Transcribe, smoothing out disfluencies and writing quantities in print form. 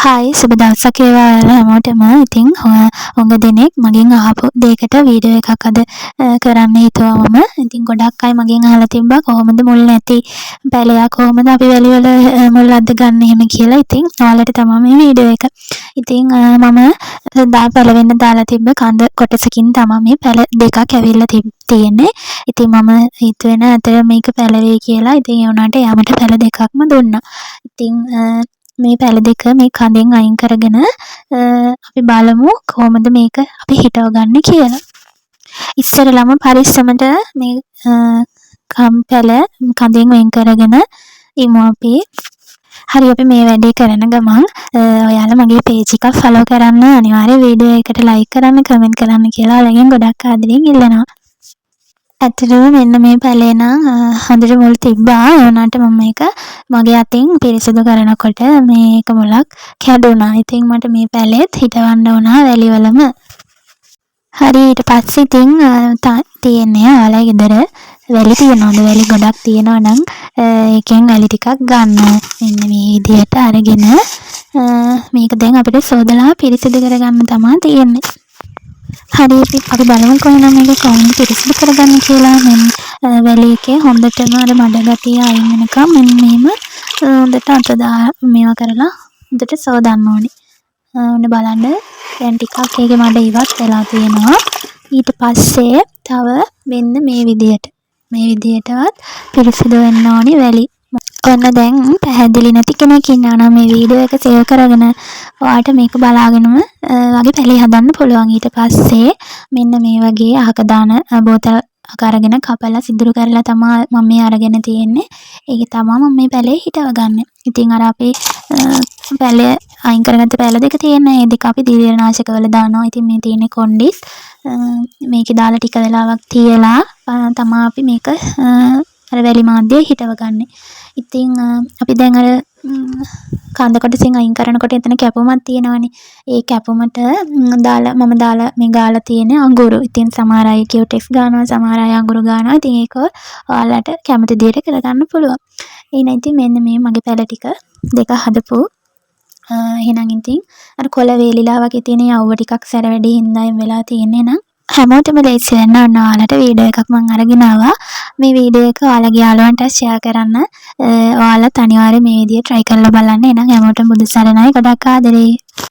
Hi සුබ දවසක් වේවා ඔයාලා හැමෝටම. ඉතින් හුඟ දෙනෙක් මගෙන් අහපු දෙයකට වීඩියෝ එකක් අද කරන්න හිතුවා මම. ඉතින් ගොඩක් අය මගෙන් අහලා තිබ්බා කොහොමද මුල් නැති පැලයක් කොහොමද අපි වැලි වල මුල් අද්ද ගන්න එහෙම කියලා. ඉතින් ඔයාලට තමයි මේ වීඩියෝ එක. ඉතින් මම පළවෙනි දාලා තිබ්බ කඳ කොටසකින් තමයි මේ පැල දෙකක් ඇවිල්ලා තියෙන්නේ. ඉතින් මම හිතුවේ නෑ අතර මේක පැල වෙයි කියලා. ඉතින් ඒ වුණාට යාමට පැල දෙකක්ම දුන්නා. ඉතින් මේ පැල දෙක මේ කඳෙන් අයින් කරගෙන අපි බලමු කොහොමද මේක අපි හිටව ගන්න කියලා. ඉස්සරලම පරිස්සමට මේ පැල කඳෙන් වෙන් කරගෙන ඉමු අපි. හරි අපි මේ වැඩේ කරන ගමන් ඔයාලා මගේ පේජ් එක ෆලෝ කරන්න අනිවාර්යයෙන් වීඩියෝ එකට ලයික් කරන්න කමෙන්ට් කරන්න කියලා ඔයාලගෙන් ගොඩක් ආදරෙන් ඉල්ලනවා. ඇත්තටම මෙන්න මේ පැලේ නම් හොඳට මුල් තිබ්බා. ඒ වුණාට මම මේක මගේ අතින් පිරිසිදු කරනකොට මේක මුලක් කැඩුනා. ඉතින් මට මේ පැලෙත් හිටවන්න වුණා වැලිවලම. හරි ඊට පස්සේ ඉතින් තියෙන්නේ ඔයාලා ගෙදර වැලි තියනවද? වැලි ගොඩක් තියෙනවා නම් ඒකෙන් වැලි ටිකක් ගන්න. මෙන්න මේ විදිහට අරගෙන මේක දැන් අපිට සෝදලා පිරිසිදු කරගන්න තමයි තියෙන්නේ. හරි අපි බලමු කොහොමද මේක කොහොමද පිරිසිදු කරගන්නේ කියලා. මෙන්න වැලි එකේ හොඳටම අර මඩ ගතිය අයින් වෙනකම් මෙන්න මෙහෙම හොඳට අත මේවා කරලා හොඳට සෝදන්න ඕනේ. ඔන්න බලන්න දැන් ටිකක් ඒකේ මඩ ඉවත් වෙලා තියෙනවා. ඊට පස්සේ තව මෙන්න මේ විදියටවත් පිරිසිදු වෙන්න ඕනේ වැලි. ඔන්න දැන් පැහැදිලි නැති කෙනෙක් ඉන්නවා නම් මේ වීඩියෝ එක සේව් කරගෙන ඔයාලට මේක බලාගෙනම වගේ පැලේ හදන්න පුළුවන්. ඊට පස්සේ මෙන්න මේ වගේ අහක දාන බෝතල් අරගෙන කපලා සිදුරු කරලා තමයි මම මේ අරගෙන තියෙන්නේ. ඒක තමයි මම මේ පැලේ හිටව ගන්න. ඉතින් අර අපි පැලේ අයින් කරගත්ත පැල දෙක තියෙන ඒ දෙක අපි දිව්‍යනාශකවල දානවා. ඉතින් මේ තියෙන්නේ කොණ්ඩිස්. මේකේ දාලා ටික වෙලාවක් තියලා තමයි අපි මේක අර වැලි මාධ්‍යය හිටව ගන්න. ඉතින් අපි දැන් අර කඳ කොටසින් අයින් කරනකොට එතන කැපුමක් තියෙනවනේ. ඒ කැපුමට මම දාලා මේ ගාලා තියෙන අඟුරු. ඉතින් සමහර අය කියුටෙක්ස් ගන්නවා, සමහර අය අඟුරු ගන්නවා. ඉතින් ඒක ඔයාලට කැමති විදිහට කරගන්න පුළුවන්. එහෙනම් ඉතින් මෙන්න මේ මගේ පැල ටික දෙක හදපු. එහෙනම් ඉතින් අර කොළ වේලිලා වගේ තියෙන යව්ව ටිකක් සැර වැඩි හින්දා වෙලා තියෙන්නේ නම් හැමෝටම ලේසි වෙන්න ඕන ඔයාලට වීඩියෝ එකක් මම අරගෙන ආවා. මේ වීඩියෝ එක ඔයාලගේ යාළුවන්ට ෂෙයා කරන්න. ඔයාලත් අනිවාර්යයෙන් මේ විදිහට try කරලා බලන්න. එහෙනම් හැමෝටම බුදු සරණයි. ගොඩක් ආදරේ.